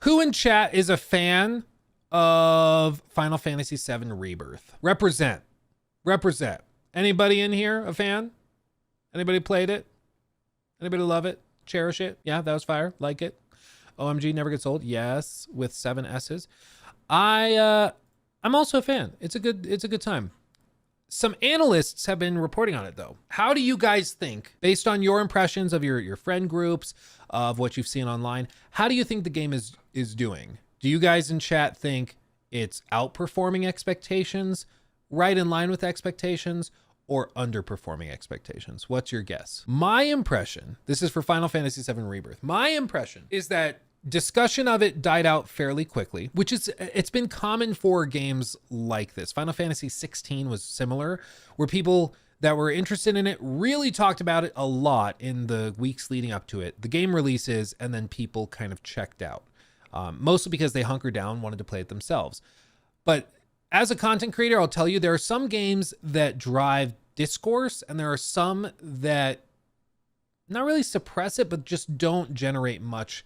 Who in chat is a fan of Final Fantasy VII Rebirth? Represent. Represent. Anybody in here a fan? Anybody played it? Anybody love it? Cherish it? Yeah, that was fire. Like it. OMG never gets old. Yes, with 7 S's. I'm also a fan. It's a good time. Some analysts have been reporting on it though. How do you guys think, based on your impressions of your friend groups, of what you've seen online, how do you think the game is doing? Do you guys in chat think it's outperforming expectations, right in line with expectations, or underperforming expectations? What's your guess? My impression, this is for Final Fantasy VII Rebirth, my impression is that discussion of it died out fairly quickly, which is, it's been common for games like this. Final Fantasy 16 was similar, where people that were interested in it really talked about it a lot in the weeks leading up to it. The game releases, and then people kind of checked out, mostly because they hunkered down, wanted to play it themselves. But as a content creator, I'll tell you, there are some games that drive discourse, and there are some that not really suppress it, but just don't generate much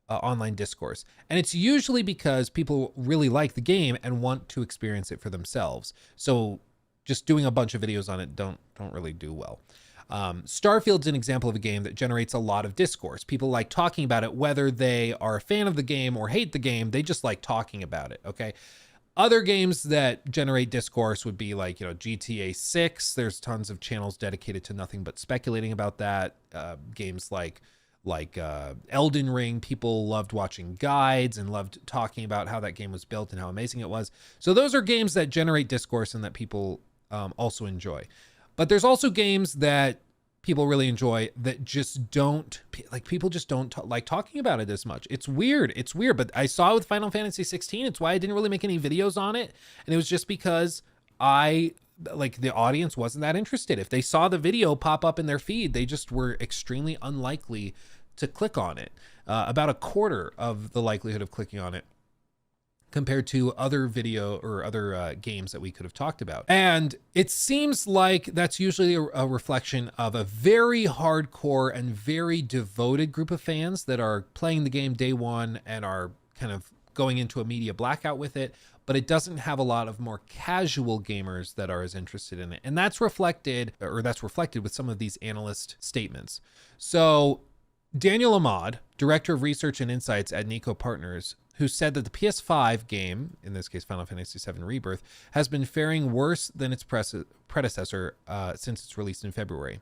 online discourse. And it's usually because people really like the game and want to experience it for themselves. So just doing a bunch of videos on it don't really do well. Starfield's an example of a game that generates a lot of discourse. People like talking about it, whether they are a fan of the game or hate the game, they just like talking about it, okay? Other games that generate discourse would be like, GTA 6. There's tons of channels dedicated to nothing but speculating about that. Games like Elden Ring, people loved watching guides and loved talking about how that game was built and how amazing it was. So those are games that generate discourse and that people also enjoy. But there's also games that people really enjoy that just don't, like, people just don't like talking about it as much. It's weird. It's weird. But I saw it with Final Fantasy 16. It's why I didn't really make any videos on it. And it was just because the audience wasn't that interested. If they saw the video pop up in their feed, they just were extremely unlikely to click on it. About a quarter of the likelihood of clicking on it compared to other video or other games that we could have talked about. And it seems like that's usually a reflection of a very hardcore and very devoted group of fans that are playing the game day one and are kind of going into a media blackout with it, but it doesn't have a lot of more casual gamers that are as interested in it. And that's reflected with some of these analyst statements. So Daniel Ahmad, Director of Research and Insights at Nico Partners, who said that the PS5 game, in this case Final Fantasy VII Rebirth, has been faring worse than its predecessor since its release in February.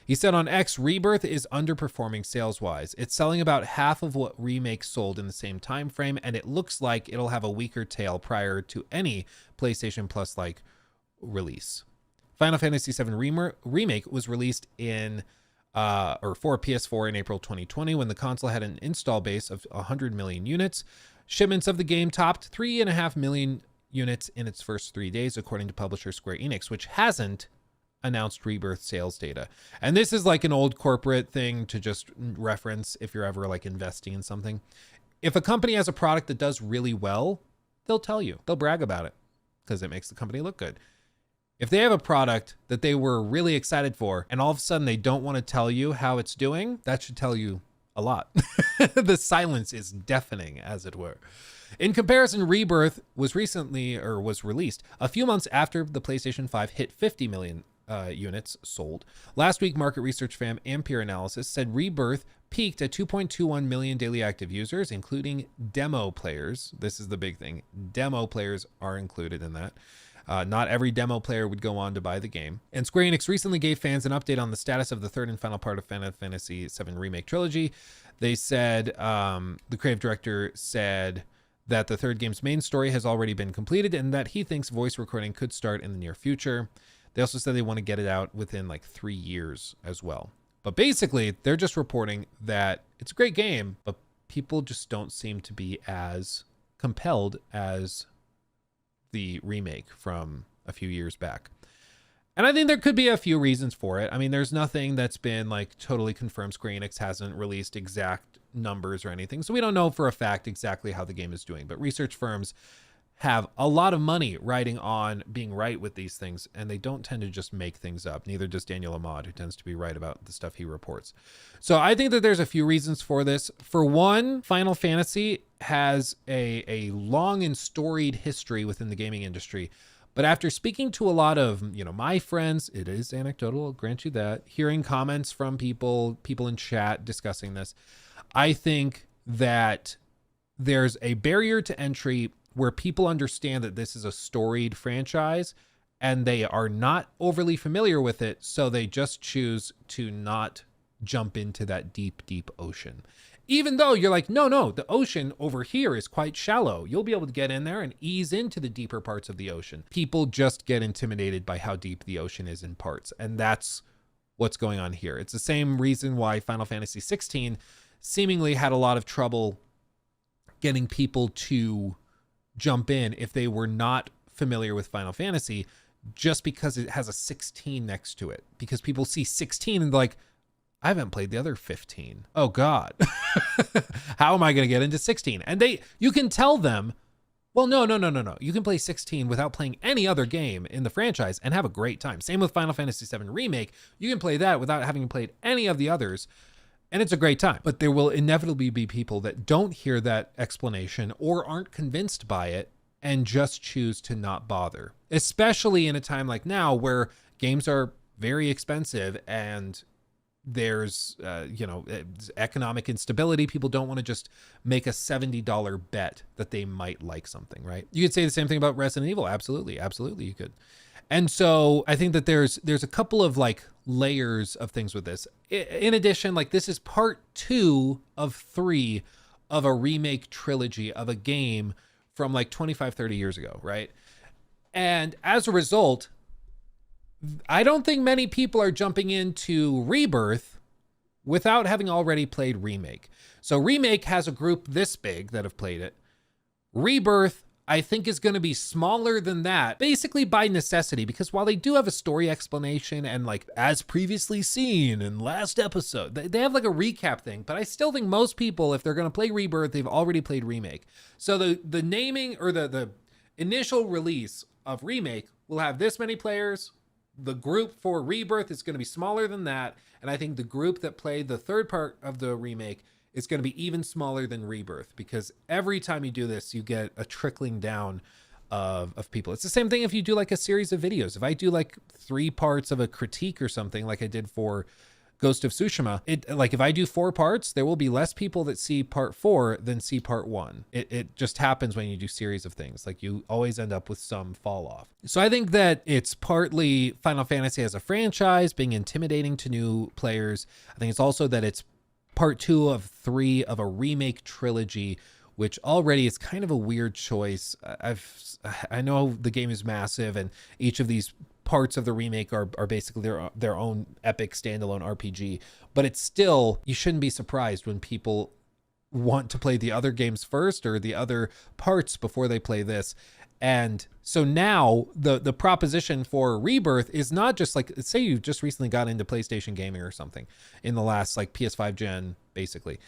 He said on X, Rebirth is underperforming sales-wise. It's selling about half of what Remake sold in the same time frame, and it looks like it'll have a weaker tail prior to any PlayStation Plus-like release. Final Fantasy VII Remake was released for PS4 in April 2020 when the console had an install base of 100 million units. Shipments of the game topped 3.5 million units in its first 3 days, according to publisher Square Enix, which hasn't announced Rebirth sales data. And this is like an old corporate thing to just reference if you're ever like investing in something. If a company has a product that does really well, they'll tell you. They'll brag about it because it makes the company look good. If they have a product that they were really excited for and all of a sudden they don't want to tell you how it's doing, that should tell you a lot. The silence is deafening, as it were. In comparison, Rebirth was released a few months after the PlayStation 5 hit 50 million units sold. Last week, market research firm Ampere Analysis said Rebirth peaked at 2.21 million daily active users, including demo players. This is the big thing. Demo players are included in that. Not every demo player would go on to buy the game. And Square Enix recently gave fans an update on the status of the third and final part of Final Fantasy VII Remake Trilogy. They said, the creative director said that the third game's main story has already been completed and that he thinks voice recording could start in the near future. They also said they want to get it out within like 3 years as well. But basically, they're just reporting that it's a great game, but people just don't seem to be as compelled as the remake from a few years back. And I think there could be a few reasons for it. I mean, there's nothing that's been like totally confirmed. Square Enix hasn't released exact numbers or anything, so we don't know for a fact exactly how the game is doing. But research firms have a lot of money riding on being right with these things, and they don't tend to just make things up. Neither does Daniel Ahmad, who tends to be right about the stuff he reports. So I think that there's a few reasons for this. For one, Final Fantasy has a long and storied history within the gaming industry. But after speaking to a lot of, my friends, it is anecdotal, I'll grant you that, hearing comments from people in chat discussing this, I think that there's a barrier to entry where people understand that this is a storied franchise and they are not overly familiar with it, so they just choose to not jump into that deep, deep ocean. Even though you're like, no, the ocean over here is quite shallow. You'll be able to get in there and ease into the deeper parts of the ocean. People just get intimidated by how deep the ocean is in parts, and that's what's going on here. It's the same reason why Final Fantasy 16 seemingly had a lot of trouble getting people to jump in if they were not familiar with Final Fantasy, just because it has a 16 next to it. Because people see 16 and they're like, I haven't played the other 15. Oh God. How am I going to get into 16? And you can tell them, well, no. You can play 16 without playing any other game in the franchise and have a great time. Same with Final Fantasy 7 Remake. You can play that without having played any of the others, and it's a great time. But there will inevitably be people that don't hear that explanation or aren't convinced by it and just choose to not bother, especially in a time like now where games are very expensive and there's economic instability. People don't want to just make a $70 bet that they might like something, right? You could say the same thing about Resident Evil. Absolutely you could. And so I think that there's a couple of like layers of things with this. In addition, like this is part 2 of 3 of a remake trilogy of a game from like 25-30 years ago, right? And as a result, I don't think many people are jumping into Rebirth without having already played Remake. So Remake has a group this big that have played it. Rebirth, I think, is going to be smaller than that, basically by necessity, because while they do have a story explanation and like as previously seen in last episode, they have like a recap thing, but I still think most people, if they're going to play Rebirth, they've already played Remake. So the naming or the initial release of Remake will have this many players. The group for Rebirth is going to be smaller than that. And I think the group that played the third part of the remake is going to be even smaller than Rebirth, because every time you do this, you get a trickling down of people. It's the same thing if you do like a series of videos. If I do like 3 parts of a critique or something like I did for Ghost of Tsushima, if I do 4 parts, there will be less people that see part 4 than see part 1. It just happens when you do series of things. Like you always end up with some fall off. So I think that it's partly Final Fantasy as a franchise being intimidating to new players. I think it's also that it's part 2 of 3 of a remake trilogy, which already is kind of a weird choice. I know the game is massive and each of these parts of the remake are basically their own epic standalone RPG, but it's still, you shouldn't be surprised when people want to play the other games first or the other parts before they play this. And so now the proposition for Rebirth is not just like, say you just recently got into PlayStation gaming or something in the last like PS5 gen, basically.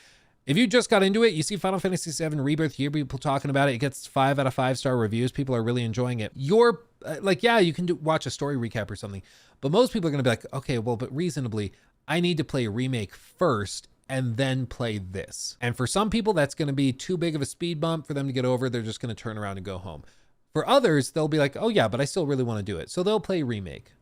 If you just got into it, you see Final Fantasy 7 Rebirth, you hear people talking about it. It gets 5 out of 5 star reviews. People are really enjoying it. You're like, yeah, you can watch a story recap or something, but most people are going to be like, okay, well, but reasonably, I need to play Remake first and then play this. And for some people, that's going to be too big of a speed bump for them to get over. They're just going to turn around and go home. For others, they'll be like, oh yeah, but I still really want to do it. So they'll play Remake,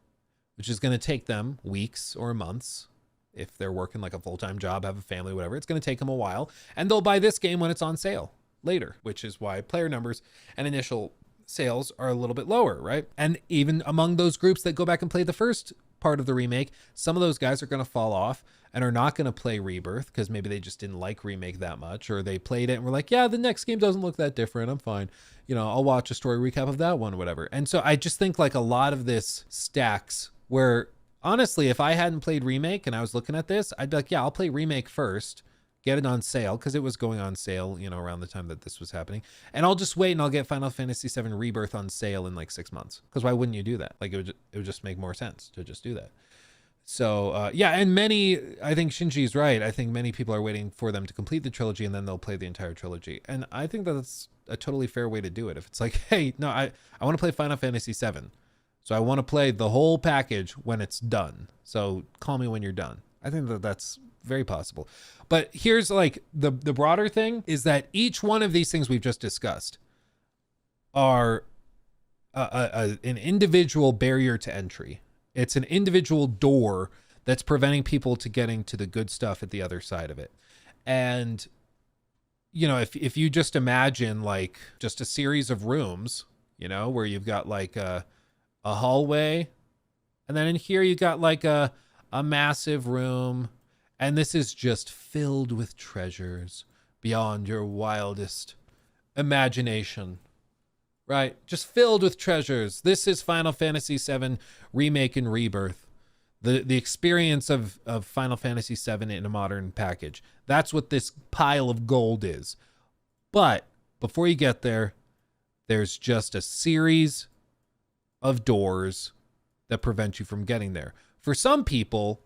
which is going to take them weeks or months. If they're working like a full-time job, have a family, whatever, it's going to take them a while. And they'll buy this game when it's on sale later, which is why player numbers and initial sales are a little bit lower, right? And even among those groups that go back and play the first part of the remake, some of those guys are going to fall off and are not going to play Rebirth because maybe they just didn't like Remake that much, or they played it and were like, yeah, the next game doesn't look that different. I'm fine. I'll watch a story recap of that one, whatever. And so I just think like a lot of this stacks where, honestly, if I hadn't played Remake and I was looking at this, I'd be like, yeah, I'll play Remake first, get it on sale, because it was going on sale, around the time that this was happening. And I'll just wait and I'll get Final Fantasy 7 Rebirth on sale in like 6 months. Because why wouldn't you do that? Like it would just make more sense to just do that. So yeah, and I think Shinji's right. I think many people are waiting for them to complete the trilogy and then they'll play the entire trilogy. And I think that's a totally fair way to do it. If it's like, hey, no, I want to play Final Fantasy VII. So I want to play the whole package when it's done. So call me when you're done. I think that that's very possible. But here's like the broader thing is that each one of these things we've just discussed are an individual barrier to entry. It's an individual door that's preventing people to getting to the good stuff at the other side of it. And, you know, if you just imagine like just a series of rooms, you know, where you've got like a hallway, and then in here you got like a massive room, and this is just filled with treasures beyond your wildest imagination. Right? Just filled with treasures. This is Final Fantasy VII Remake and Rebirth. The experience of Final Fantasy VII in a modern package. That's what this pile of gold is. But before you get there, there's just a series of doors that prevent you from getting there. For some people,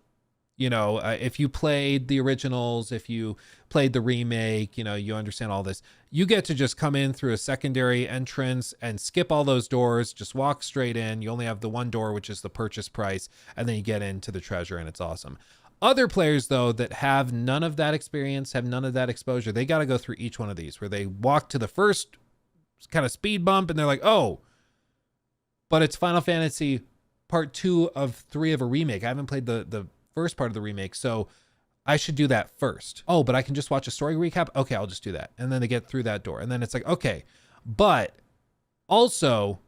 you know, if you played the originals, if you played the remake, you know, you understand all this. You get to just come in through a secondary entrance and skip all those doors, just walk straight in. You only have the one door, which is the purchase price, and then you get into the treasure, and it's awesome. Other players, though, that have none of that experience, have none of that exposure, they got to go through each one of these, where they walk to the first kind of speed bump, and they're like, oh, but it's Final Fantasy Part 2 of 3 of a remake. I haven't played the first part of the remake, so I should do that first. Oh, but I can just watch a story recap? Okay, I'll just do that. And then they get through that door. And then it's like, okay, but also,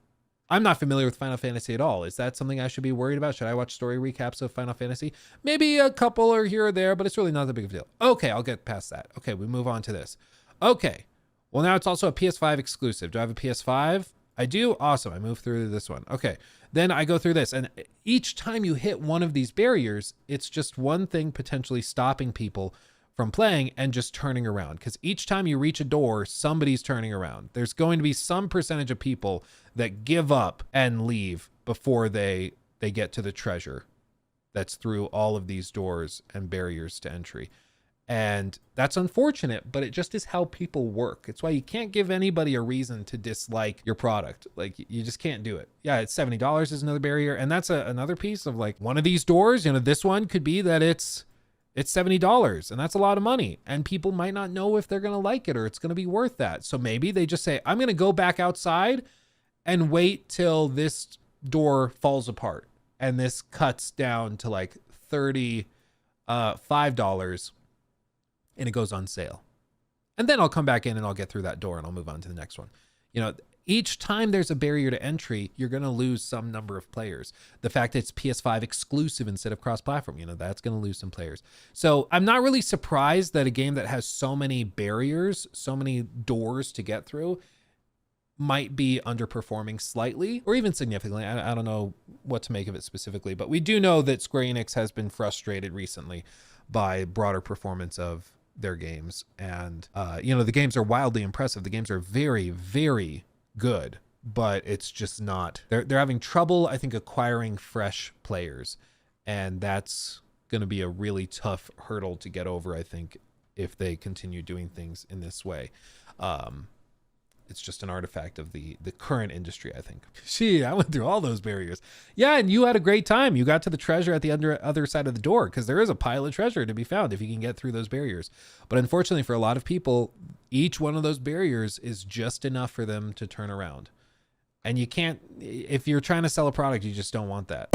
I'm not familiar with Final Fantasy at all. Is that something I should be worried about? Should I watch story recaps of Final Fantasy? Maybe a couple are here or there, but it's really not that big of a deal. Okay, I'll get past that. Okay, we move on to this. Okay, well, now it's also a PS5 exclusive. Do I have a PS5? I do? Awesome. I move through this one. Okay. Then I go through this, and each time you hit one of these barriers, it's just one thing potentially stopping people from playing and just turning around. Because each time you reach a door, somebody's turning around. There's going to be some percentage of people that give up and leave before they get to the treasure that's through all of these doors and barriers to entry. And that's unfortunate, but it just is how people work. It's why you can't give anybody a reason to dislike your product. Like, you just can't do it. Yeah, it's $70 is another barrier. And that's another piece of like one of these doors, you know, this one could be that it's $70 and that's a lot of money. And people might not know if they're going to like it or it's going to be worth that. So maybe they just say, I'm going to go back outside and wait till this door falls apart. And this cuts down to like $35. And it goes on sale. And then I'll come back in and I'll get through that door and I'll move on to the next one. You know, each time there's a barrier to entry, you're going to lose some number of players. The fact that it's PS5 exclusive instead of cross-platform, you know, that's going to lose some players. So I'm not really surprised that a game that has so many barriers, so many doors to get through, might be underperforming slightly or even significantly. I don't know what to make of it specifically, but we do know that Square Enix has been frustrated recently by broader performance of their games. And, you know, the games are wildly impressive. The games are very, very good, but it's just not, they're having trouble, I think, acquiring fresh players. And that's going to be a really tough hurdle to get over, I think, if they continue doing things in this way. It's just an artifact of the current industry, I think. Gee, I went through all those barriers. Yeah, and you had a great time. You got to the treasure at the other side of the door, because there is a pile of treasure to be found if you can get through those barriers. But unfortunately, for a lot of people, each one of those barriers is just enough for them to turn around. And you can't, if you're trying to sell a product, you just don't want that.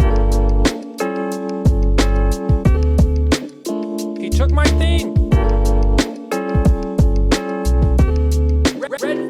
He took my thing. Red